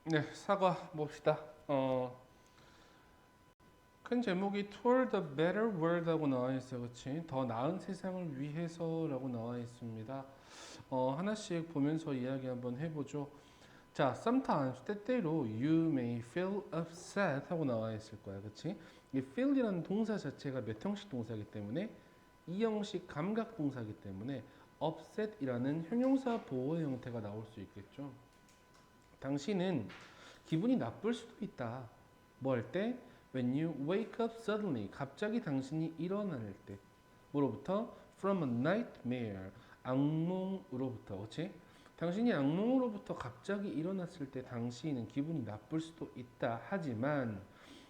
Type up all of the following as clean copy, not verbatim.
네, 사과 봅시다. 큰 제목이 Toward a Better World라고 나와 있어요, 그렇지? 더 나은 세상을 위해서라고 나와 있습니다. 하나씩 보면서 이야기 한번 해보죠. 자, sometimes 때때로 you may feel upset 하고 나와 있을 거야, 그렇지? 이 feel이라는 동사 자체가 몇 형식 동사이기 때문에 이 형식 감각 동사이기 때문에 upset이라는 형용사 보호 형태가 나올 수 있겠죠. 당신은 기분이 나쁠 수도 있다. 뭐 할 때? When you wake up suddenly. 갑자기 당신이 일어날 때. 뭐로부터? From a nightmare. 악몽으로부터. 그렇지? 당신이 악몽으로부터 갑자기 일어났을 때 당신은 기분이 나쁠 수도 있다. 하지만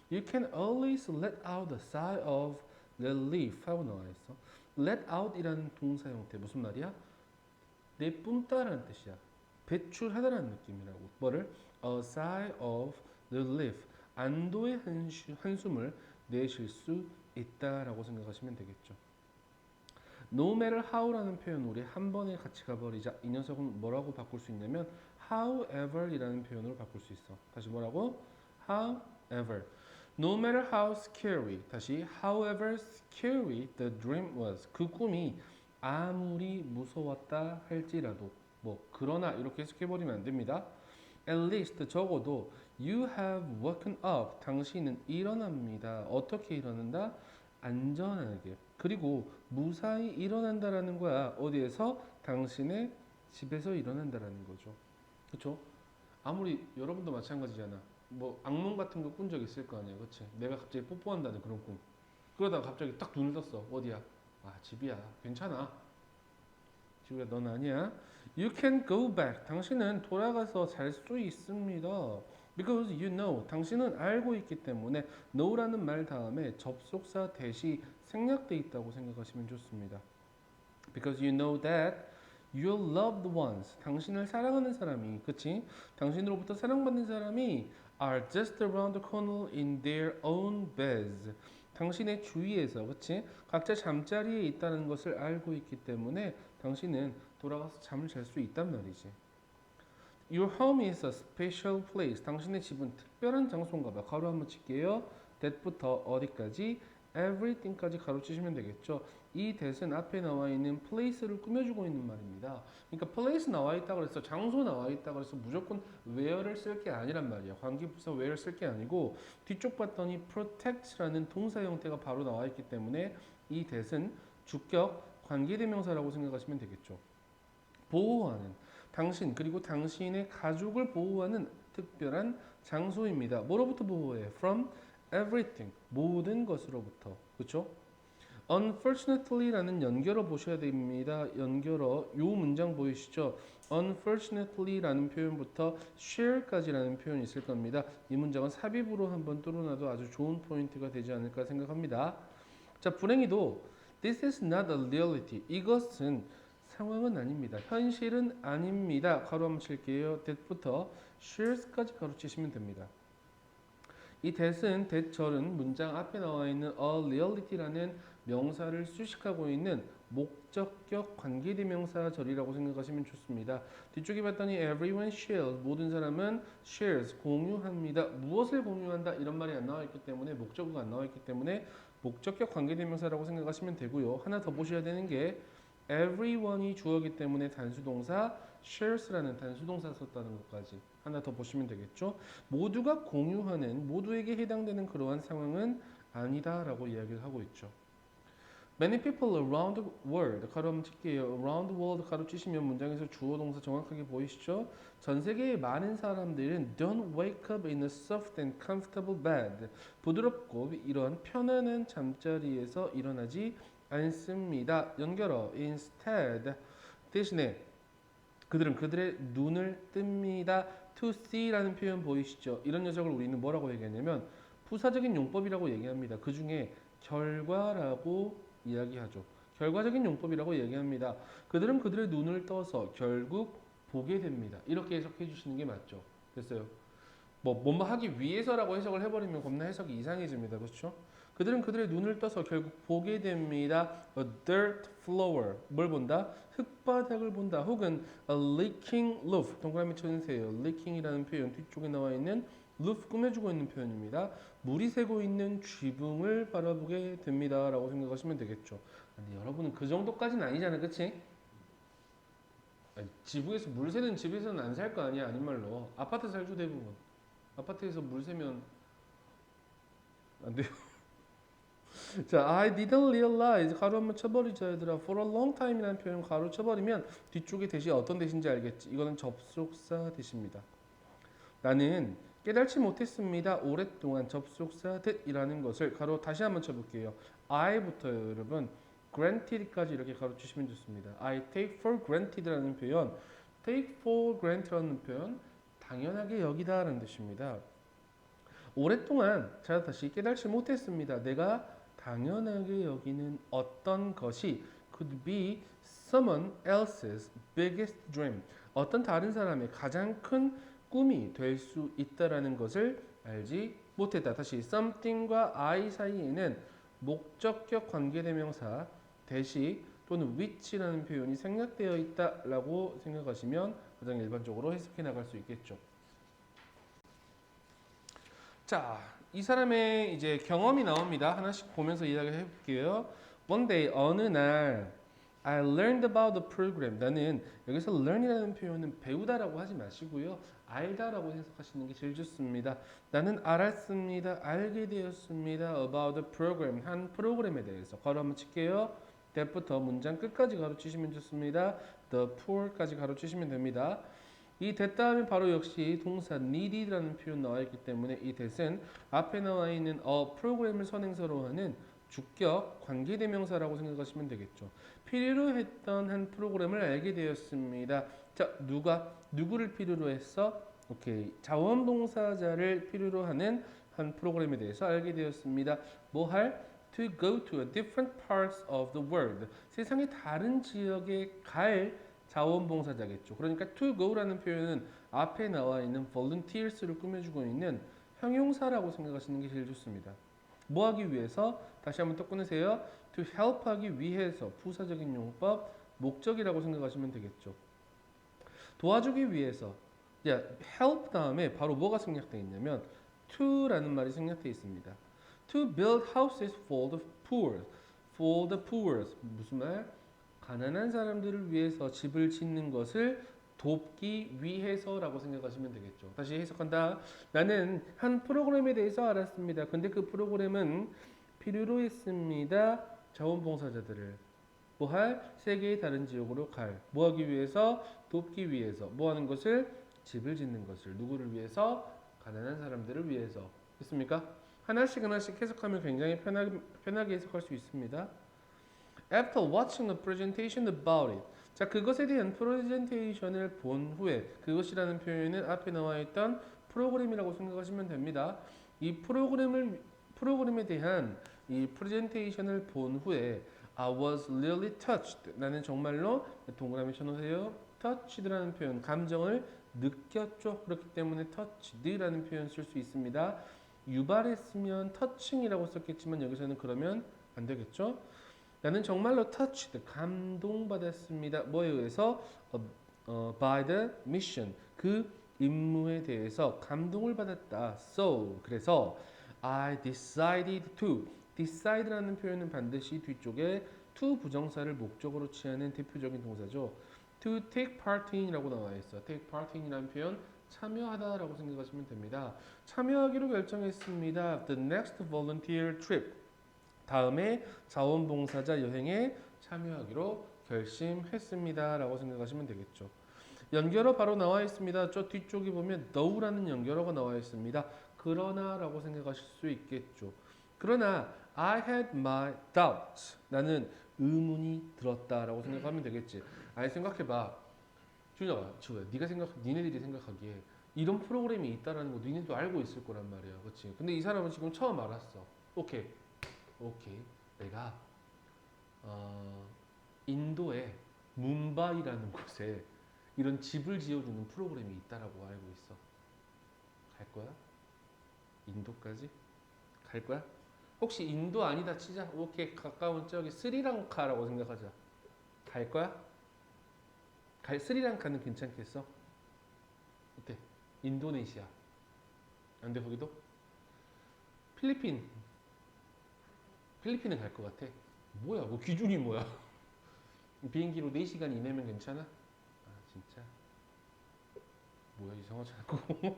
You can always let out a sigh of relief 하고 나와 있어. Let out이라는 동사 형태 무슨 말이야? 내뿜다라는 뜻이야. 배출하다라는 느낌이라고. 뭐를? A sigh of relief. 안도의 한숨을 내쉴 수 있다라고 생각하시면 되겠죠. No matter how라는 표현 우리 한 번에 같이 가버리자. 이 녀석은 뭐라고 바꿀 수 있냐면 however이라는 표현으로 바꿀 수 있어. 다시 뭐라고? However. No matter how scary. 다시 however scary the dream was. 그 꿈이 아무리 무서웠다 할지라도 뭐 그러나 이렇게 해석해버리면 안 됩니다. At least 적어도 you have woken up. 당신은 일어납니다. 어떻게 일어난다? 안전하게. 그리고 무사히 일어난다라는 거야. 어디에서? 당신의 집에서 일어난다라는 거죠. 그렇죠? 아무리 여러분도 마찬가지잖아. 뭐 악몽 같은 거 꾼 적 있을 거 아니야. 그렇지? 내가 갑자기 뽀뽀한다는 그런 꿈. 그러다가 갑자기 딱 눈을 떴어. 어디야? 아, 집이야. 괜찮아. 지우야, 넌 아니야. You can go back. 당신은 돌아가서 잘 수 있습니다. Because you know. 당신은 알고 있기 때문에 know라는 말 다음에 접속사 대시 생략돼 있다고 생각하시면 좋습니다. Because you know that your loved ones. 당신을 사랑하는 사람이, 그치? 당신으로부터 사랑받는 사람이 are just around the corner in their own beds. 당신의 주위에서, 그치? 각자 잠자리에 있다는 것을 알고 있기 때문에 당신은 돌아가서 잠을 잘 수 있단 말이지. Your home is a special place. 당신의 집은 특별한 장소인가 봐. 가로 한번 칠게요. that부터 어디까지? everything까지 가로치시면 되겠죠. 이 that은 앞에 나와 있는 place를 꾸며주고 있는 말입니다. 그러니까 place 나와 있다 그래서 장소 나와 있다 그래서 무조건 where를 쓸 게 아니란 말이야. 관계부사 where를 쓸 게 아니고 뒤쪽 봤더니 protect라는 동사 형태가 바로 나와 있기 때문에 이 that은 주격 관계대명사라고 생각하시면 되겠죠. 보호하는 당신 그리고 당신의 가족을 보호하는 특별한 장소입니다. 뭐로부터 보호해? From everything 모든 것으로부터. 그렇죠? Unfortunately라는 연결어 보셔야 됩니다. 연결어 요 문장 보이시죠? Unfortunately라는 표현부터 share까지라는 표현이 있을 겁니다. 이 문장은 삽입으로 한번 뚫어놔도 아주 좋은 포인트가 되지 않을까 생각합니다. 자, 불행히도 This is not a reality. 이것은 상황은 아닙니다. 현실은 아닙니다. 가로 한번 칠게요. that부터 shares까지 가로치시면 됩니다. 이 that은 that절은 문장 앞에 나와 있는 a reality라는 명사를 수식하고 있는 목적격 관계대명사절이라고 생각하시면 좋습니다. 뒤쪽에 봤더니 everyone shares 모든 사람은 shares 공유합니다. 무엇을 공유한다 이런 말이 안 나와 있기 때문에 목적어가 안 나와 있기 때문에 목적격 관계대명사라고 생각하시면 되고요. 하나 더 보셔야 되는 게 everyone이 주어이기 때문에 단수동사 shares라는 단수동사 썼다는 것까지 하나 더 보시면 되겠죠. 모두가 공유하는 모두에게 해당되는 그러한 상황은 아니다라고 이야기를 하고 있죠. Many people around the world 가로 한번 칠게요. around the world 가로 치시면 문장에서 주어 동사 정확하게 보이시죠? 전 세계의 많은 사람들은 don't wake up in a soft and comfortable bed. 부드럽고 이런 편안한 잠자리에서 일어나지 않습니다. 연결어 instead 대신에 그들은 그들의 눈을 뜹니다. to see라는 표현 보이시죠? 이런 녀석을 우리는 뭐라고 얘기하냐면 부사적인 용법이라고 얘기합니다. 그 중에 결과라고 이야기하죠. 결과적인 용법이라고 얘기합니다. 그들은 그들의 눈을 떠서 결국 보게 됩니다. 이렇게 해석해 주시는 게 맞죠. 됐어요. 뭐뭐 하기 위해서라고 해석을 해버리면 겁나 해석이 이상해집니다. 그렇죠? 그들은 그들의 눈을 떠서 결국 보게 됩니다. A dirt floor. 뭘 본다? 흙바닥을 본다. 혹은 a leaking roof. 동그라미 쳐주세요. leaking이라는 표현 뒤쪽에 나와 있는 roof 꾸며주고 있는 표현입니다. 물이 새고 있는 쥐붕을 바라보게 됩니다. 라고 생각하시면 되겠죠. 근데 여러분은 그 정도까지는 아니잖아. 그치? 아니, 지붕에서 물 새는 집에서는 안 살 거 아니야. 아닌 말로. 아파트 살죠 대부분. 아파트에서 물 새면 안 돼요. 자, I didn't realize 가로 한번 쳐버리자 얘들아. For a long time이라는 표현 가로 쳐버리면 뒤쪽에 대시 어떤 대신지 알겠지? 이거는 접속사 대시입니다. 나는 깨달지 못했습니다. 오랫동안 접속사 that이라는 것을 가로 다시 한번 쳐볼게요. I부터요 여러분. granted까지 이렇게 가로치시면 좋습니다. I take for granted라는 표현, take for granted라는 표현, 당연하게 여기다라는 뜻입니다. 오랫동안 자 다시 깨달지 못했습니다. 내가 당연하게 여기는 어떤 것이 could be someone else's biggest dream. 어떤 다른 사람의 가장 큰 꿈이 될 수 있다라는 것을 알지 못했다. 다시 something과 I 사이에는 목적격 관계대명사 대시 또는 which라는 표현이 생략되어 있다라고 생각하시면 가장 일반적으로 해석해 나갈 수 있겠죠. 자, 이 사람의 이제 경험이 나옵니다. 하나씩 보면서 이야기를 해볼게요. One day, 어느 날 I learned about the program. 나는 여기서 learn이라는 표현은 배우다라고 하지 마시고요. 알다라고 해석하시는 게 제일 좋습니다. 나는 알았습니다. 알게 되었습니다. About the program. 한 프로그램에 대해서. 가로 한번 칠게요. that부터 문장 끝까지 가로치시면 좋습니다. The poor까지 가로치시면 됩니다. 이 that 다음에 바로 역시 동사 needed라는 표현 나와 있기 때문에 이 that은 앞에 나와 있는 프로그램을 선행사로 하는 주격 관계대명사라고 생각하시면 되겠죠. 필요로 했던 한 프로그램을 알게 되었습니다. 자, 누구를 필요로 했어? 오케이. 자원봉사자를 필요로 하는 한 프로그램에 대해서 알게 되었습니다. 뭐 할? To go to a different parts of the world. 세상의 다른 지역에 갈 자원봉사자겠죠. 그러니까 to go라는 표현은 앞에 나와 있는 volunteers를 꾸며주고 있는 형용사라고 생각하시는 게 제일 좋습니다. 뭐 하기 위해서? 다시 한번 또 끊으세요. to help 하기 위해서 부사적인 용법, 목적이라고 생각하시면 되겠죠. 도와주기 위해서. 야, help 다음에 바로 뭐가 생략되어 있냐면 to라는 말이 생략되어 있습니다. To build houses for the poor. For the poor. 무슨 말? 가난한 사람들을 위해서 집을 짓는 것을 돕기 위해서라고 생각하시면 되겠죠. 다시 해석한다. 나는 한 프로그램에 대해서 알았습니다. 근데 그 프로그램은 필요로 했습니다. 자원봉사자들을 뭐 할? 세계의 다른 지역으로 갈. 뭐 하기 위해서? 돕기 위해서. 뭐 하는 것을? 집을 짓는 것을. 누구를 위해서? 가난한 사람들을 위해서. 됐습니까? 하나씩 해석하면 굉장히 편하게 해석할 수 있습니다. After watching a presentation about it. 자, 그것에 대한 프레젠테이션을 본 후에 그것이라는 표현은 앞에 나와 있던 프로그램이라고 생각하시면 됩니다. 이 프로그램에 대한 이 프레젠테이션을 본 후에 I was really touched. 나는 정말로 동그라미 쳐놓으세요. touched라는 표현, 감정을 느꼈죠. 그렇기 때문에 touched라는 표현 쓸 수 있습니다. 유발했으면 touching이라고 썼겠지만 여기서는 그러면 안 되겠죠. 나는 정말로 touched, 감동받았습니다. 뭐에 의해서? By the mission, 그 임무에 대해서 감동을 받았다. So, 그래서 I decided to. decide라는 표현은 반드시 뒤쪽에 to 부정사를 목적으로 취하는 대표적인 동사죠. To take part in이라고 나와 있어. take part in이라는 표현 참여하다라고 생각하시면 됩니다. 참여하기로 결정했습니다. The next volunteer trip. 다음에 자원봉사자 여행에 참여하기로 결심했습니다. 라고 생각하시면 되겠죠. 연결어 바로 나와 있습니다. 저 뒤쪽에 보면 though라는 연결어가 나와 있습니다. 그러나 라고 생각하실 수 있겠죠. 그러나 I had my doubts. 나는 의문이 들었다 라고 생각하면 되겠지. 아니 생각해봐. 준혁아, 니네들이 생각하기에 이런 프로그램이 있다라는 거 니네도 알고 있을 거란 말이야. 그렇지? 근데 이 사람은 지금 처음 알았어. 오케이. 내가 인도의 뭄바이라는 곳에 이런 집을 지어주는 프로그램이 있다라고 알고 있어. 갈 거야? 인도까지? 갈 거야? 혹시 인도 아니다 치자. 오케이 가까운 저기 스리랑카라고 생각하자. 갈 거야? 스리랑카는 괜찮겠어? 어때? 인도네시아 안 돼 거기도? 필리핀은 갈 것 같아. 뭐야? 뭐 기준이 뭐야? 비행기로 4시간 이내면 괜찮아? 아 진짜 뭐야 이상하잖아 그거.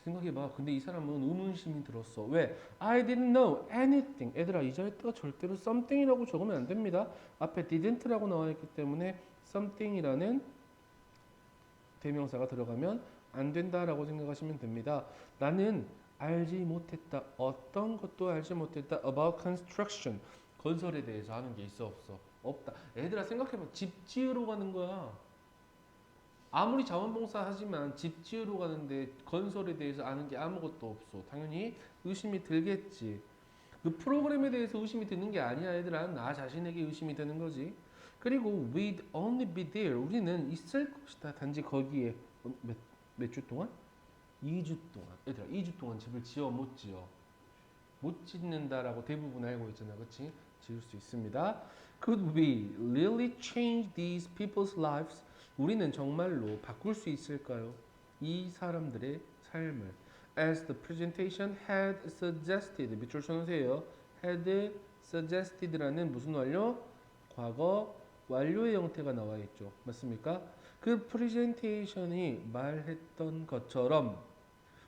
생각해봐. 근데 이 사람은 의문심이 들었어. 왜? I didn't know anything. 얘들아 이 자리에다가 절대로 something이라고 적으면 안 됩니다. 앞에 didn't라고 나와 있기 때문에 something이라는 대명사가 들어가면 안 된다라고 생각하시면 됩니다. 나는 알지 못했다. 어떤 것도 알지 못했다. About construction. 건설에 대해서 하는 게 있어 없어? 없다. 얘들아 생각해봐. 집 지으러 가는 거야. 아무리 자원봉사 하지만 집 지으러 가는데 건설에 대해서 아는 게 아무것도 없어. 당연히 의심이 들겠지. 그 프로그램에 대해서 의심이 드는 게 아니야, 얘들아. 나 자신에게 의심이 되는 거지. 그리고 we'd only be there. 우리는 있을 것이다. 단지 거기에 몇 주 동안? 2주 동안. 얘들아, 2주 동안 집을 지어 못 지어? 못 짓는다라고 대부분 알고 있잖아, 그렇지? 지을 수 있습니다. Could we really change these people's lives? 우리는 정말로 바꿀 수 있을까요? 이 사람들의 삶을. As the presentation had suggested. 밑줄 쳐놓으세요. had suggested라는 무슨 완료? 과거 완료의 형태가 나와 있죠. 맞습니까? 그 프레젠테이션이 말했던 것처럼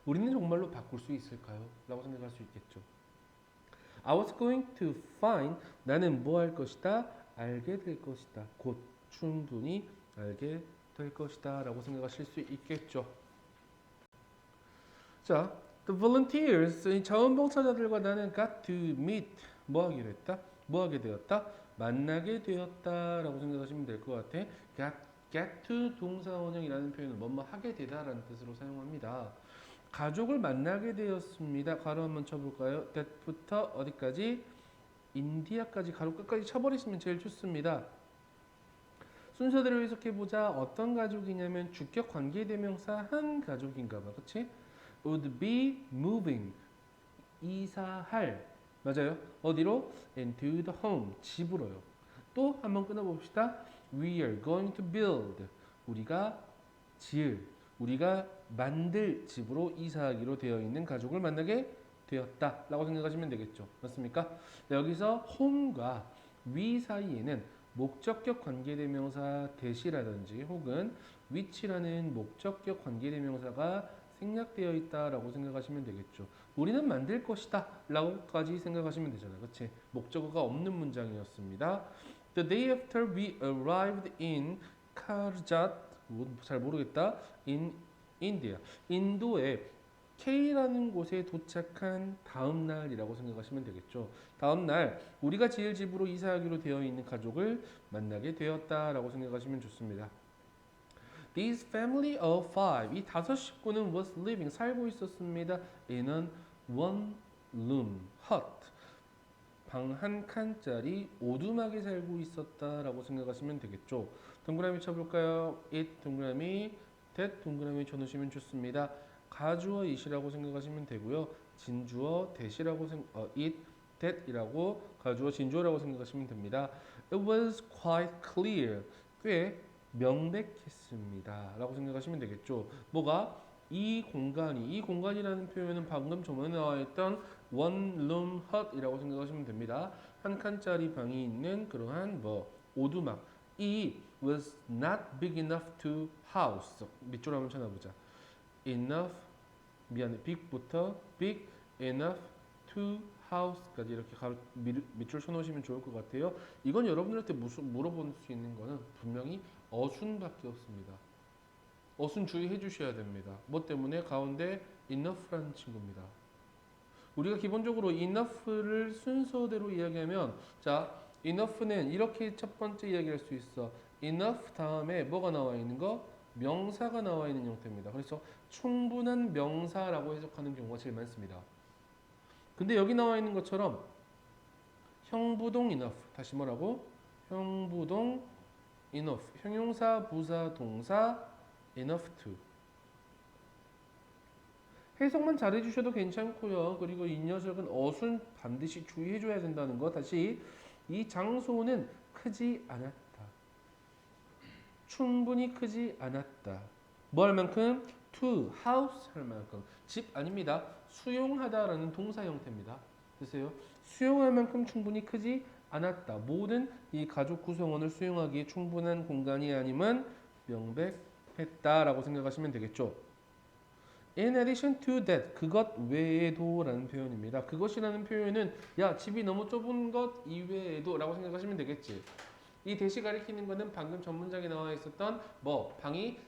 우리는 정말로 바꿀 수 있을까요? 라고 생각할 수 있겠죠. I was going to find. 나는 뭐 할 것이다? 알게 될 것이다. 곧 충분히 알게 될 것이다 라고 생각하실 수 있겠죠. 자, the volunteers, 이 자원봉사자들과 나는 got to meet. 뭐 하기로 했다? 뭐 하게 되었다? 만나게 되었다 라고 생각하시면 될 것 같아. get to 동사원형이라는 표현을 뭐뭐 하게 되다라는 뜻으로 사용합니다. 가족을 만나게 되었습니다. 가로 한번 쳐볼까요? that부터 어디까지? 인디아까지 가로 끝까지 쳐버리시면 제일 좋습니다. 순서대로 해석해보자. 어떤 가족이냐면 주격 관계대명사 한 가족인가봐. 그치? would be moving. 이사할. 맞아요. 어디로? into the home. 집으로요. 또 한번 끊어봅시다. We are going to build. 우리가 지을. 우리가 만들 집으로 이사하기로 되어 있는 가족을 만나게 되었다 라고 생각하시면 되겠죠. 맞습니까? 여기서 home과 we 사이에는 목적격 관계대명사 대시라든지 혹은 which라는 목적격 관계대명사가 생략되어 있다라고 생각하시면 되겠죠. 우리는 만들 것이다 라고까지 생각하시면 되잖아요. 그치? 목적어가 없는 문장이었습니다. The day after we arrived in Karjat, 잘 모르겠다. in India. 인도의 K라는 곳에 도착한 다음 날이라고 생각하시면 되겠죠. 다음 날 우리가 지을 집으로 이사하기로 되어 있는 가족을 만나게 되었다라고 생각하시면 좋습니다. This family of five, 이 5식구는 was living, 살고 있었습니다. in an one room hut, 방 한 칸짜리 오두막에 살고 있었다라고 생각하시면 되겠죠. 동그라미 쳐볼까요? it 동그라미, that 동그라미 쳐놓으시면 좋습니다. 가주어 it이라고 생각하시면 되고요. 진주어 that이라고 it, that이라고 가주어 진주어라고 생각하시면 됩니다. It was quite clear, 꽤 명백했습니다 라고 생각하시면 되겠죠. 뭐가? 이 공간이라는 표현은 방금 전에 나와 있던 one room hut 이라고 생각하시면 됩니다. 한 칸짜리 방이 있는 그러한 오두막. 이 was not big enough to house. 밑줄 한번 쳐다보자. enough, 미안해, big부터 big enough to house까지 이렇게 밑줄 쳐놓으시면 좋을 것 같아요. 이건 여러분들한테 물어볼 수 있는 거는 분명히 어순밖에 없습니다. 어순 주의해 주셔야 됩니다. 뭐 때문에? 가운데 enough라는 친구입니다. 우리가 기본적으로 enough를 순서대로 이야기하면, 자, enough는 이렇게 첫 번째 이야기할 수 있어. enough 다음에 뭐가 나와 있는 거? 명사가 나와 있는 형태입니다. 그래서 충분한 명사라고 해석하는 경우가 제일 많습니다. 근데 여기 나와 있는 것처럼 형부동 enough, 다시 뭐라고? 형부동 enough, 형용사, 부사, 동사 enough to. 해석만 잘해주셔도 괜찮고요. 그리고 이 녀석은 어순 반드시 주의해줘야 된다는 거. 다시 이 장소는 크지 않았다. 충분히 크지 않았다. 뭐 할 만큼? to, house 할 만큼. 집 아닙니다. 수용하다라는 동사 형태입니다. 보세요. 수용할 만큼 충분히 크지 않았다. 모든 이 가족 구성원을 수용하기에 충분한 공간이 아님은 명백했다라고 생각하시면 되겠죠. In addition to that, 그것 외에도라는 표현입니다. 그것이라는 표현은 야 집이 너무 좁은 것 이외에도라고 생각하시면 되겠지. 이 대시 가리키는 것은 방금 전 문장에 나와 있었던 뭐 방이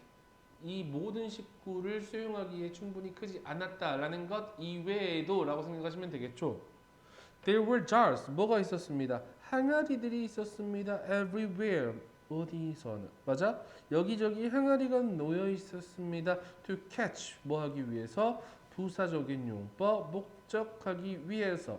이 모든 식구를 수용하기에 충분히 크지 않았다라는 것 이외에도라고 생각하시면 되겠죠. There were jars. 뭐가 있었습니다. 항아리들이 있었습니다. Everywhere. 어디서나. 맞아? 여기저기 항아리가 놓여 있었습니다. To catch. 뭐 하기 위해서? 부사적인 용법. 목적하기 위해서.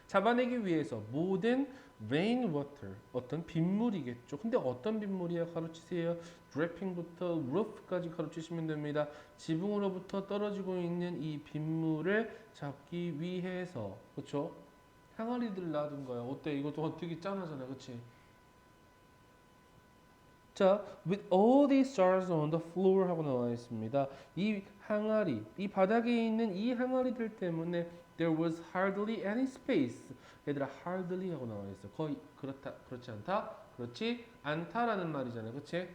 잡아내기 위해서. 모든 rainwater. 어떤 빗물이겠죠. 근데 어떤 빗물이야? 가로치세요. dripping부터 roof까지 가로치시면 됩니다. 지붕으로부터 떨어지고 있는 이 빗물을 잡기 위해서. 그렇죠? 항아리들 놔둔 거야. 어때? 이것도 되게 짠하잖아. 그치? 자, with all these jars on the floor 하고 나와 있습니다. 이 항아리, 이 바닥에 있는 이 항아리들 때문에 there was hardly any space. 얘들아 hardly 하고 나와 있어. 거의 그렇다, 그렇지 않다, 그렇지 않다라는 말이잖아. 그치?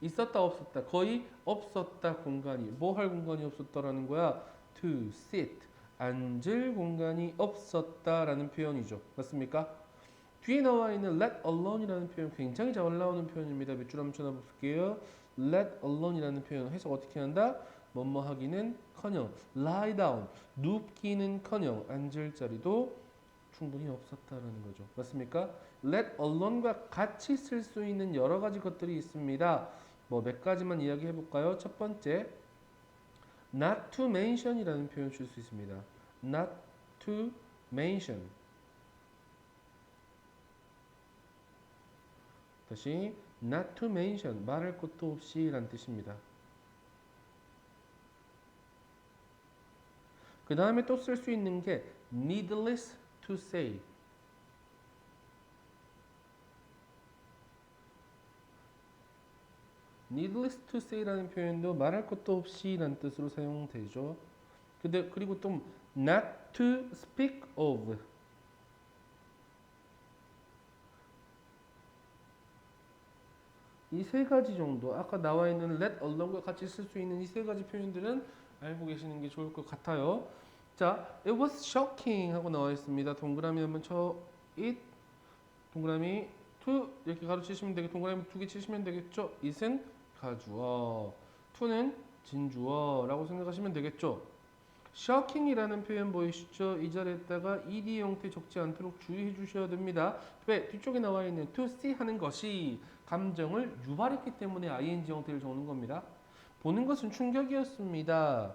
있었다 없었다 거의 없었다 공간이 뭐 할 공간이 없었다라는 거야 to sit 앉을 공간이 없었다라는 표현이죠 맞습니까? 뒤에 나와 있는 let alone이라는 표현 굉장히 잘 나오는 표현입니다 몇 줄 한번 쳐다볼게요 let alone이라는 표현 해석 어떻게 한다? 뭐뭐 하기는 커녕 lie down 눕기는 커녕 앉을 자리도 충분히 없었다라는 거죠 맞습니까? let alone과 같이 쓸 수 있는 여러 가지 것들이 있습니다 뭐 몇 가지만 이야기해 볼까요? 첫 번째, not to mention이라는 표현 쓸 수 있습니다. not to mention. 다시 not to mention 말할 것도 없이라는 뜻입니다. 그 다음에 또 쓸 수 있는 게 needless to say. needless to say라는 표현도 말할 것도 없이라는 뜻으로 사용되죠. 근데 그리고 또 not to speak of 이 세 가지 정도 아까 나와 있는 let alone과 같이 쓸 수 있는 이 세 가지 표현들은 알고 계시는 게 좋을 것 같아요. 자, it was shocking 하고 나와 있습니다. 동그라미 한번 쳐 it 동그라미 to 이렇게 가로치시면 되겠고 동그라미 두 개 치시면 되겠죠. it은 가주어, to는 진주어라고 생각하시면 되겠죠. shocking이라는 표현 보이시죠? 이 자리에다가 ed 형태 적지 않도록 주의해 주셔야 됩니다. 왜? 뒤쪽에 나와 있는 to see 하는 것이 감정을 유발했기 때문에 ing 형태를 적는 겁니다. 보는 것은 충격이었습니다.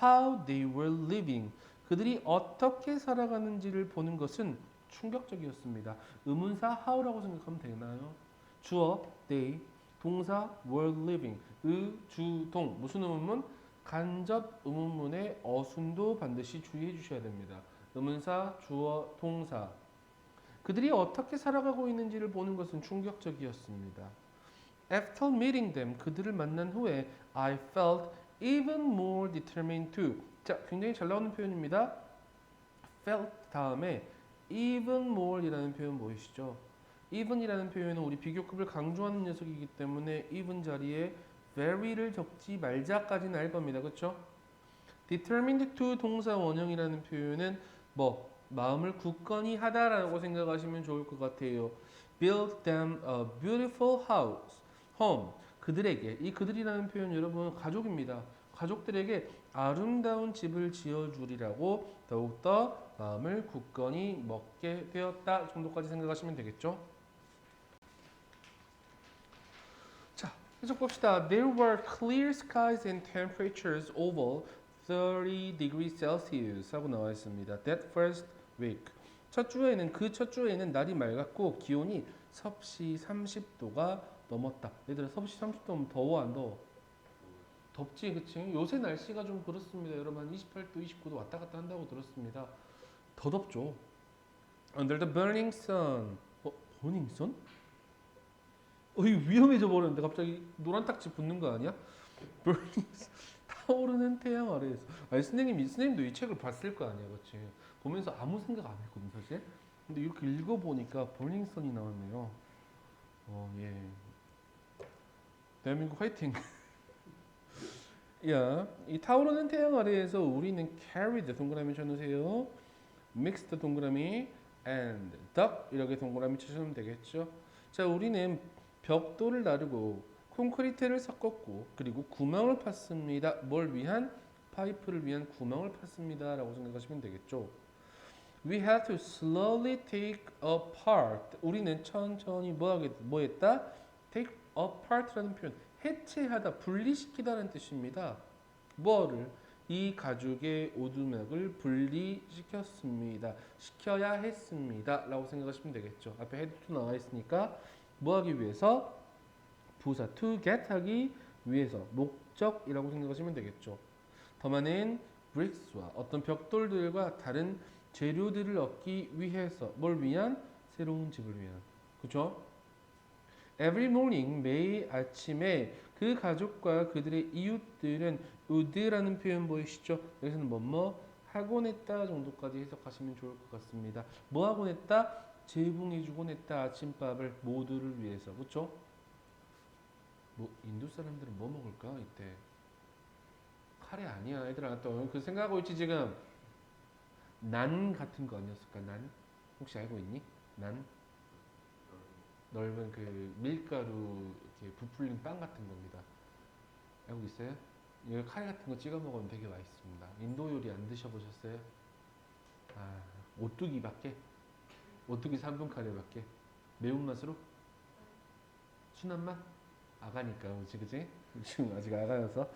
How they were living. 그들이 어떻게 살아가는지를 보는 것은 충격적이었습니다. 의문사 how라고 생각하면 되나요? 주어 they, 동사 were living, 주, 동. 무슨 의문문? 간접 의문문의 어순도 반드시 주의해 주셔야 됩니다. 의문사, 주어, 동사. 그들이 어떻게 살아가고 있는지를 보는 것은 충격적이었습니다. After meeting them, 그들을 만난 후에 I felt even more determined to. 자, 굉장히 잘 나오는 표현입니다. felt 다음에 even more이라는 표현 보이시죠? even이라는 표현은 우리 비교급을 강조하는 녀석이기 때문에 even 자리에 very를 적지 말자까지는 알 겁니다. 그렇죠? determined to 동사 원형이라는 표현은 뭐 마음을 굳건히 하다라고 생각하시면 좋을 것 같아요. build them a beautiful house, home. 그들에게 이 그들이라는 표현 여러분 가족입니다. 가족들에게 아름다운 집을 지어주리라고 더욱더 마음을 굳건히 먹게 되었다 정도까지 생각하시면 되겠죠. 자, 계속 봅시다. There were clear skies and temperatures over 30 degrees Celsius 하고 나와 있습니다. That first week. 첫 주에는 날이 맑았고 기온이 섭씨 30도가 넘었다. 얘들아 섭씨 30도면 더워 안 더워? 덥지, 그치? 요새 날씨가 좀 그렇습니다. 여러분 한 28도, 29도 왔다 갔다 한다고 들었습니다. 더 덥죠. Under the burning sun. burning sun? 이거 위험해져 버렸는데 갑자기 노란 딱지 붙는 거 아니야? burning sun. 타오르는 태양 아래에서. 아니 스님도 이 책을 봤을 거 아니야, 그렇지? 보면서 아무 생각 안 했거든 사실. 근데 이렇게 읽어보니까 burning sun이 나왔네요. 예. 대한민국 화이팅. 야, 이 타오르는 태양 아래에서 우리는 carried 동그라미 쳐놓으세요. mixed 동그라미 and duck 이렇게 동그라미 치시면 되겠죠. 자, 우리는 벽돌을 나르고 콘크리트를 섞었고 그리고 구멍을 팠습니다. 뭘 위한? 파이프를 위한 구멍을 팠습니다. 라고 생각하시면 되겠죠. We had to slowly take apart. 우리는 천천히 뭐 했다? take apart라는 표현. 해체하다, 분리시키다라는 뜻입니다. 뭐를? 이 가죽의 오두막을 분리시켰습니다. 시켜야 했습니다. 라고 생각하시면 되겠죠. 앞에 had to 나와 있으니까 뭐 하기 위해서? 부사 to get 하기 위해서 목적이라고 생각하시면 되겠죠. 더 많은 bricks와 어떤 벽돌들과 다른 재료들을 얻기 위해서 뭘 위한? 새로운 집을 위한. 그죠? Every morning 매일 아침에 그 가족과 그들의 이웃들은 would라는 표현 보이시죠? 여기서는 뭐뭐 하곤 했다 정도까지 해석하시면 좋을 것 같습니다. 뭐 하곤 했다? 제공해주곤 했다. 아침밥을 모두를 위해서. 그렇죠? 뭐 인도 사람들은 뭐 먹을까 이때? 카레 아니야 얘들아. 또 그 생각하고 있지 지금. 난 같은 거 아니었을까? 난? 혹시 알고 있니? 난? 넓은 그 밀가루 이렇게 부풀린 빵 같은 겁니다. 알고 있어요? 이거 카레 같은 거 찍어 먹으면 되게 맛있습니다. 인도 요리 안 드셔보셨어요? 아, 오뚜기밖에? 오뚜기 3분 카레밖에? 매운맛으로? 순한 맛? 아가니까, 그치? 지금 아직 아가여서.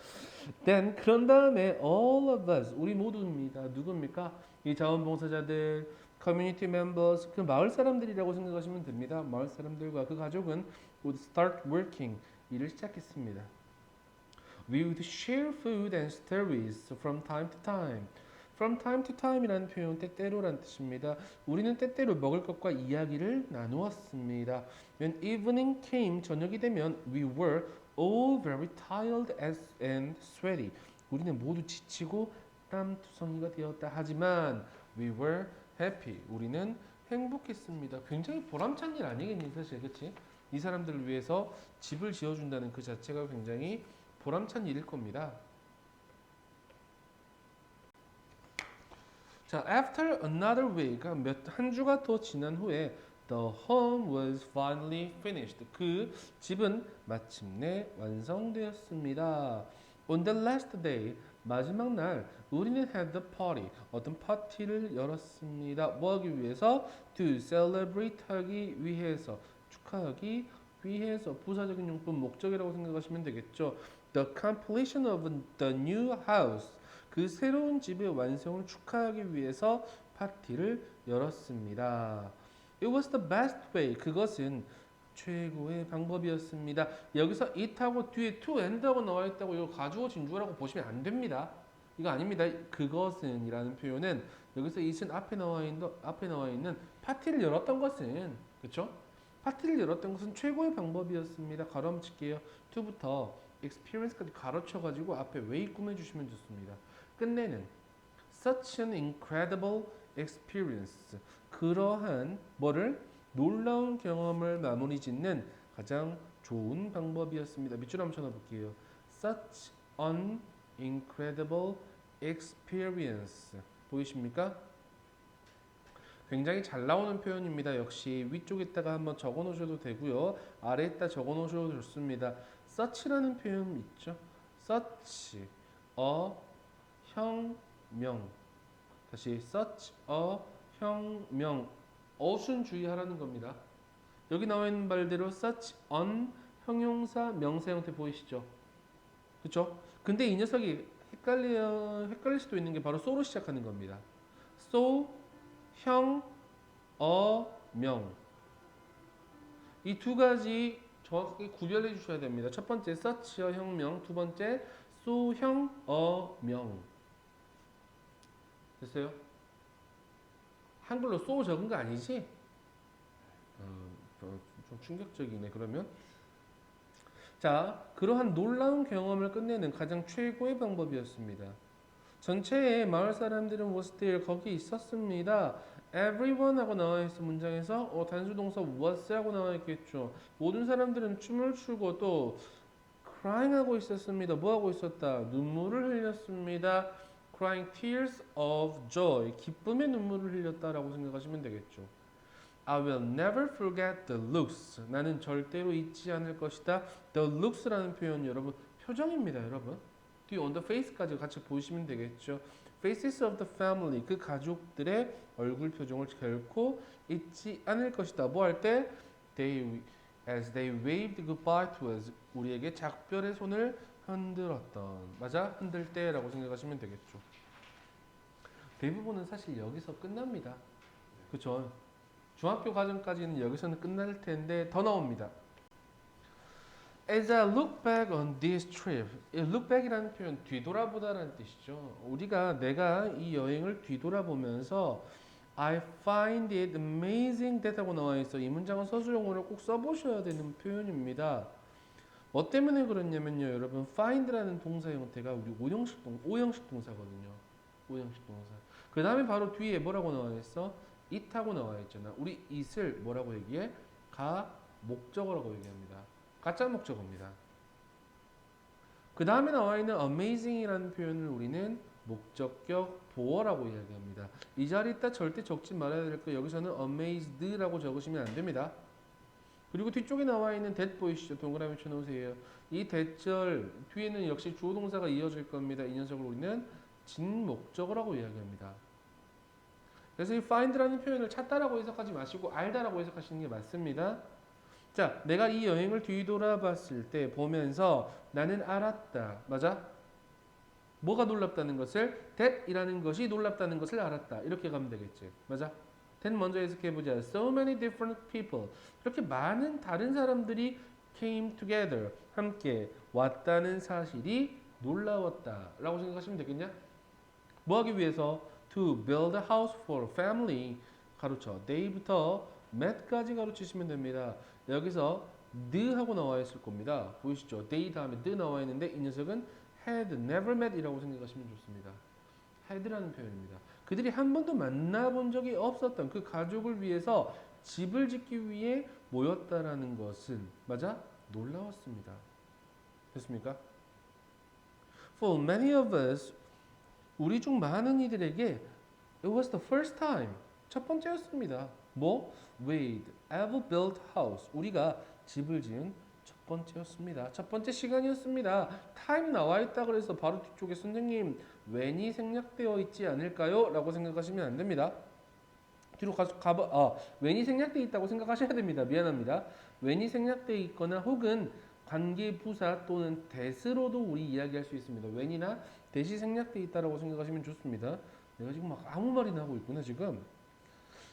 Then 그런 다음에 all of us 우리 모두입니다. 누굽니까? 이 자원봉사자들, community members 그 마을 사람들이라고 생각하시면 됩니다. 마을 사람들과 그 가족은 would start working 일을 시작했습니다. We would share food and stories from time to time. From time to time이라는 표현 때때로란 뜻입니다. 우리는 때때로 먹을 것과 이야기를 나누었습니다. When evening came 저녁이 되면 we were all very tired and sweaty. 우리는 모두 지치고 땀투성이가 되었다. 하지만 we were happy. 우리는 행복했습니다. 굉장히 보람찬 일 아니겠니 사실, 그렇지? 이 사람들을 위해서 집을 지어준다는 그 자체가 굉장히 보람찬 일일 겁니다. 자, after another week, 한 주가 더 지난 후에 the home was finally finished. 그 집은 마침내 완성되었습니다. On the last day, 마지막 날 우리는 had the party. 어떤 파티를 열었습니다. 뭐 하기 위해서? To celebrate 하기 위해서. 축하하기 위해서. 부사적인 용법 목적이라고 생각하시면 되겠죠. The completion of the new house. 그 새로운 집의 완성을 축하하기 위해서 파티를 열었습니다. It was the best way. 그것은 최고의 방법이었습니다. 여기서 it하고 뒤에 to and하고 나와 있다고 이거 가주어 진주어라고 보시면 안 됩니다. 이거 아닙니다. 그것은 이라는 표현은 여기서 it은 앞에 나와 있는 파티를 열었던 것은 그렇죠? 파티를 열었던 것은 최고의 방법이었습니다. 가로 한번 칠게요. to부터 experience까지 가로쳐 가지고 앞에 way 꾸며 주시면 좋습니다. 끝내는 such an incredible experience. 그러한 뭐를 놀라운 경험을 마무리 짓는 가장 좋은 방법이었습니다. 밑줄 한번 쳐놔볼게요. Such an incredible experience. 보이십니까? 굉장히 잘 나오는 표현입니다. 역시 위쪽에다가 한번 적어 놓으셔도 되고요. 아래에다 적어 놓으셔도 좋습니다. such라는 표현 있죠? such a 혁명. 다시 such a 혁명. 어순 주의하라는 겁니다. 여기 나와 있는 말대로 such an 형용사 명사 형태 보이시죠? 그렇죠? 근데 이 녀석이 헷갈릴 수도 있는 게 바로 so로 시작하는 겁니다. so 형, 명. 이 두 가지 정확하게 구별해 주셔야 됩니다. 첫 번째 such a 혁명, 두 번째 소형 어명. 됐어요? 한글로 소 적은 거 아니지? 좀 충격적이네. 그러면 자, 그러한 놀라운 경험을 끝내는 가장 최고의 방법이었습니다. 전체의 마을 사람들은 was there 거기 있었습니다. everyone 하고 나와 있어 문장에서 단수 동사 was 하고 나와 있겠죠. 모든 사람들은 춤을 추고 또 crying 하고 있었습니다. 뭐 하고 있었다? 눈물을 흘렸습니다. crying tears of joy. 기쁨의 눈물을 흘렸다라고 생각하시면 되겠죠. I will never forget the looks. 나는 절대로 잊지 않을 것이다. The looks라는 표현 여러분 표정입니다, 여러분. 뒤에 on the face까지 같이 보시면 되겠죠. Faces of the family 그 가족들의 얼굴 표정을 결코 잊지 않을 것이다. 뭐 할 때? As they waved goodbye to us. 우리에게 작별의 손을 흔들었던. 맞아? 흔들 때라고 생각하시면 되겠죠. 대부분은 사실 여기서 끝납니다. 그렇죠? 중학교 과정까지는 여기서는 끝날 텐데 더 나옵니다. As I look back on this trip, look back이라는 표현 뒤돌아보다라는 뜻이죠. 내가 이 여행을 뒤돌아보면서 I find it amazing that 하고 나와 있어. 이 문장은 서술용어를 꼭 써보셔야 되는 표현입니다. 뭐 때문에 그렇냐면요, 여러분 find라는 동사 형태가 우리 오형식 동사거든요. 오형식 동사. 그 다음에 바로 뒤에 뭐라고 나와 있어? it 하고 나와 있잖아. 우리 it을 뭐라고 얘기해? 목적어라고 얘기합니다. 가짜 목적어입니다. 그 다음에 나와 있는 amazing이라는 표현을 우리는 목적격 보어라고 이야기합니다. 이 자리에다 절대 적지 말아야 될 거 여기서는 amazed라고 적으시면 안 됩니다. 그리고 뒤쪽에 나와 있는 that 보이시죠? 동그라미 쳐놓으세요. 이 that절 뒤에는 역시 주어 동사가 이어질 겁니다. 이 녀석을 우리는 진목적어라고 이야기합니다. 그래서 이 find라는 표현을 찾다라고 해석하지 마시고 알다라고 해석하시는 게 맞습니다. 자, 내가 이 여행을 뒤돌아봤을 때 보면서 나는 알았다. 맞아? 뭐가 놀랍다는 것을 that이라는 것이 놀랍다는 것을 알았다. 이렇게 가면 되겠지. 맞아? that 먼저 해석해보자. So many different people. 그렇게 많은 다른 사람들이 came together. 함께 왔다는 사실이 놀라웠다. 라고 생각하시면 되겠냐? 뭐 하기 위해서? To build a house for family. 가로쳐. day부터 met까지 가로치시면 됩니다. 여기서 the 하고 나와 있을 겁니다. 보이시죠? they 다음에 the 나와 있는데 이 녀석은 had never met 이라고 생각하시면 좋습니다. had라는 표현입니다. 그들이 한 번도 만나본 적이 없었던 그 가족을 위해서 집을 짓기 위해 모였다라는 것은 맞아? 놀라웠습니다. 됐습니까? For many of us 우리 중 많은 이들에게 it was the first time 첫 번째였습니다. 뭐? We'd ever built house. 우리가 집을 지은 첫 번째였습니다. 첫 번째 시간이었습니다. time 나와 있다 그래서 바로 뒤쪽에 선생님 when이 생략되어 있지 않을까요? 라고 생각하시면 안 됩니다. 뒤로 when이 생략되어 있다고 생각하셔야 됩니다. 미안합니다. when이 생략되어 있거나 혹은 관계 부사 또는 that으로도 우리 이야기할 수 있습니다. when이나 that이 생략되어 있다라고 생각하시면 좋습니다. 내가 지금 막 아무 말이나 하고 있구나 지금.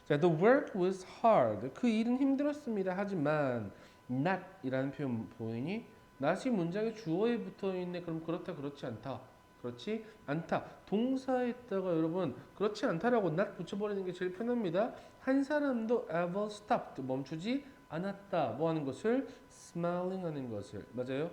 자, the work was hard. 그 일은 힘들었습니다. 하지만 not 이라는 표현 보이니? not이 문장의 주어에 붙어 있네. 그럼 그렇다, 그렇지 않다. 그렇지 않다. 동사에다가 여러분 그렇지 않다라고 not 붙여버리는 게 제일 편합니다. 한 사람도 ever stopped 멈추지 않았다. 뭐 하는 것을? smiling 하는 것을. 맞아요?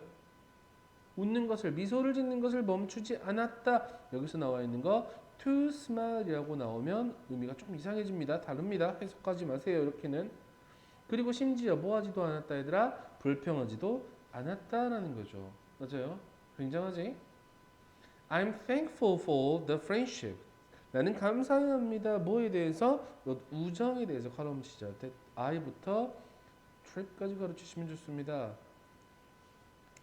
웃는 것을, 미소를 짓는 것을 멈추지 않았다. 여기서 나와 있는 거 to smile이라고 나오면 의미가 좀 이상해집니다. 다릅니다. 해석하지 마세요. 이렇게는. 그리고 심지어 뭐 하지도 않았다 얘들아? 불평하지도 않았다라는 거죠. 맞아요? 굉장하지? I'm thankful for the friendship. 나는 감사합니다. 뭐에 대해서? 우정에 대해서 가로치자. I부터 trip까지 가르치시면 좋습니다.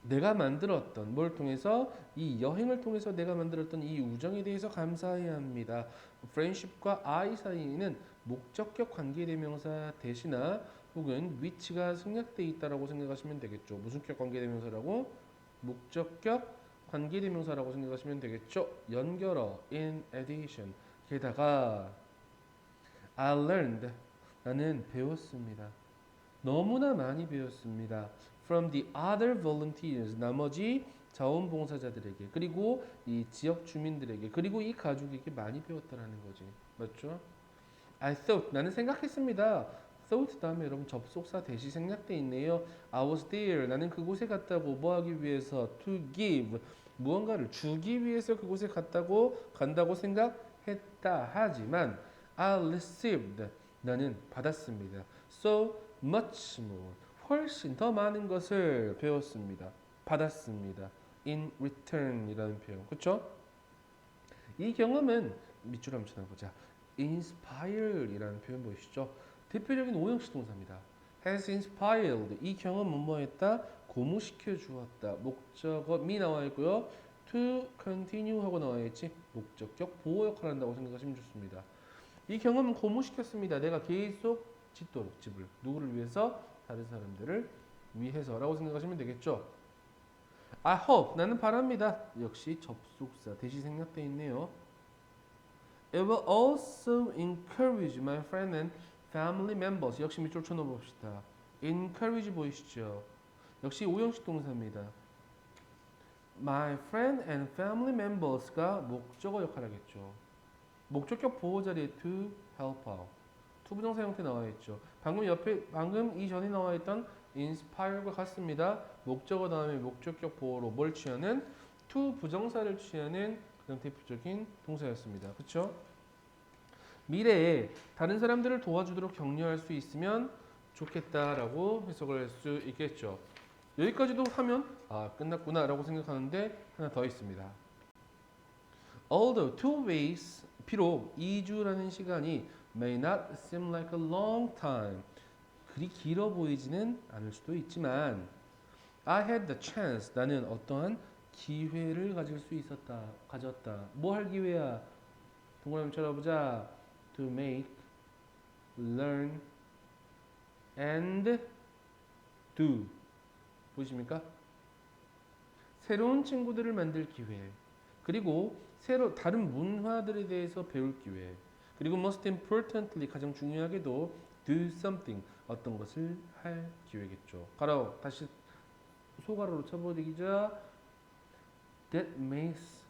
내가 만들었던 뭘 통해서 이 여행을 통해서 내가 만들었던 이 우정에 대해서 감사해야 합니다. friendship과 I 사이에는 목적격 관계대명사 대시나 혹은 which가 생략되어 있다라고 생각하시면 되겠죠. 무슨 격 관계대명사라고? 목적격 관계대명사라고 생각하시면 되겠죠. 연결어 in addition. 게다가 I learned 나는 배웠습니다. 너무나 많이 배웠습니다. From the other volunteers 나머지 자원봉사자들에게 그리고 이 지역 주민들에게 그리고 이 가족에게 많이 배웠다라는 거지. 맞죠? I thought 나는 생각했습니다. thought 다음에 여러분 접속사 대시 생략돼 있네요. I was there 나는 그곳에 갔다고 뭐 하기 위해서 to give 무언가를 주기 위해서 그곳에 간다고 생각했다. 하지만 I received 나는 받았습니다. So much more 훨씬 더 많은 것을 배웠습니다. 받았습니다. In return이라는 표현, 그렇죠? 이 경험은 밑줄 한번 쳐다보자. inspired이라는 표현 보이시죠? 대표적인 오형식 동사입니다. has inspired 이 경험은 뭐했다? 고무시켜 주었다. 목적어 미 나와 있고요. to continue 하고 나와 있지. 목적격 보호 역할을 한다고 생각하시면 좋습니다. 이 경험은 고무시켰습니다. 내가 계속 짓도록 집을 누구를 위해서? 다른 사람들을 위해서라고 생각하시면 되겠죠. I hope 나는 바랍니다. 역시 접속사 대시 생략돼 있네요. It will also encourage my friend and family members. 역시 밑줄 쳐넣어 봅시다. encourage 보이시죠? 역시 오형식 동사입니다. My friend and family members가 목적어 역할을 하겠죠. 목적격 보호 자리에 to help out. to 부정사 형태 나와 있죠. 방금 이전에 나와 있던 inspire과 같습니다. 목적어 다음에 목적격 보호로 뭘 취하는 to 부정사를 취하는 그런 대표적인 동사였습니다. 그렇죠? 미래에 다른 사람들을 도와주도록 격려할 수 있으면 좋겠다라고 해석을 할 수 있겠죠. 여기까지도 하면 끝났구나라고 생각하는데 하나 더 있습니다. Although 2 weeks 비록 2주라는 시간이 may not seem like a long time 그리 길어 보이지는 않을 수도 있지만 I had the chance 나는 어떠한 기회를 가졌다. 뭐 할 기회야? 동그라미 쳐다보자. To make, learn, and do. 보이십니까? 새로운 친구들을 만들 기회. 그리고 다른 문화들에 대해서 배울 기회. 그리고 most importantly 가장 중요하게도 do something 어떤 것을 할 기회겠죠. 가로 다시 소가로로 쳐버리자. That makes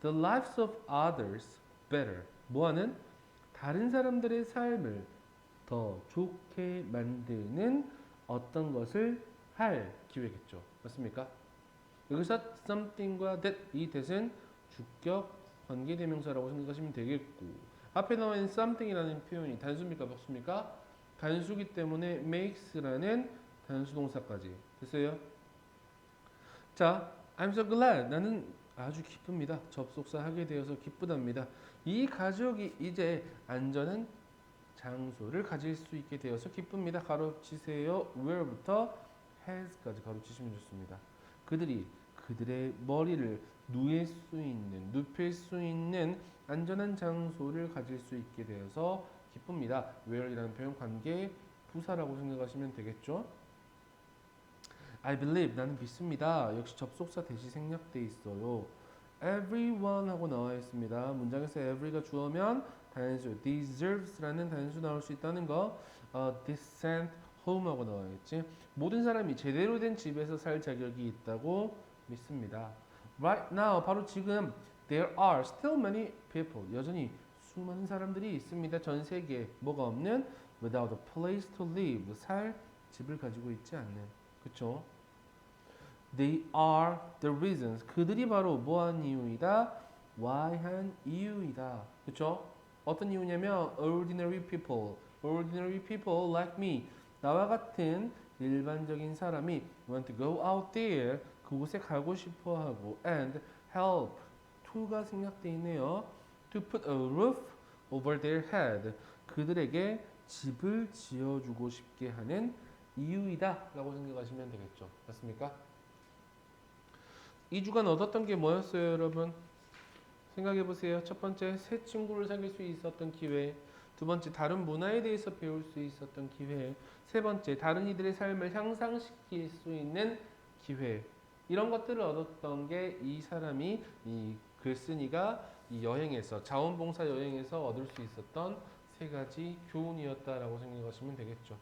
the lives of others better. 뭐하는? 다른 사람들의 삶을 더 좋게 만드는 어떤 것을 할 기회겠죠. 맞습니까? 여기서 something과 that 이 that은 주격 관계대명사라고 생각하시면 되겠고 앞에 나와 있는 something이라는 표현이 단수입니까? 복수입니까? 단수기 때문에 makes라는 단수동사까지 됐어요? 자, I'm so glad. 나는 아주 기쁩니다. 접속사 하게 되어서 기쁘답니다. 이 가족이 이제 안전한 장소를 가질 수 있게 되어서 기쁩니다. 가로치세요. where부터 has까지 가로치시면 좋습니다. 그들의 머리를 눕힐 수 있는 안전한 장소를 가질 수 있게 되어서 기쁩니다. where이라는 표현 관계 부사라고 생각하시면 되겠죠. I believe 나는 믿습니다. 역시 접속사 대시 생략돼 있어요. everyone 하고 나와 있습니다. 문장에서 every가 주어면 단수 deserves라는 단수 나올 수 있다는 거. descent home 하고 나와 있지. 모든 사람이 제대로 된 집에서 살 자격이 있다고 믿습니다. Right now 바로 지금 there are still many people 여전히 수많은 사람들이 있습니다. 전 세계에 뭐가 없는 without a place to live 살 집을 가지고 있지 않는 그쵸? They are the reasons 그들이 바로 뭐한 이유이다? why한 이유이다. 그쵸? 어떤 이유냐면 ordinary people like me 나와 같은 일반적인 사람이 want to go out there 그곳에 가고 싶어 하고 and help to가 생략되어 있네요. to put a roof over their head 그들에게 집을 지어주고 싶게 하는 이유이다 라고 생각하시면 되겠죠. 맞습니까? 2주간 얻었던 게 뭐였어요 여러분? 생각해보세요. 첫 번째 새 친구를 사귈 수 있었던 기회, 두 번째 다른 문화에 대해서 배울 수 있었던 기회, 세 번째 다른 이들의 삶을 향상시킬 수 있는 기회. 이런 것들을 얻었던 게 이 사람이 이 글쓴이가 이 여행에서 자원봉사 여행에서 얻을 수 있었던 세 가지 교훈이었다라고 생각하시면 되겠죠.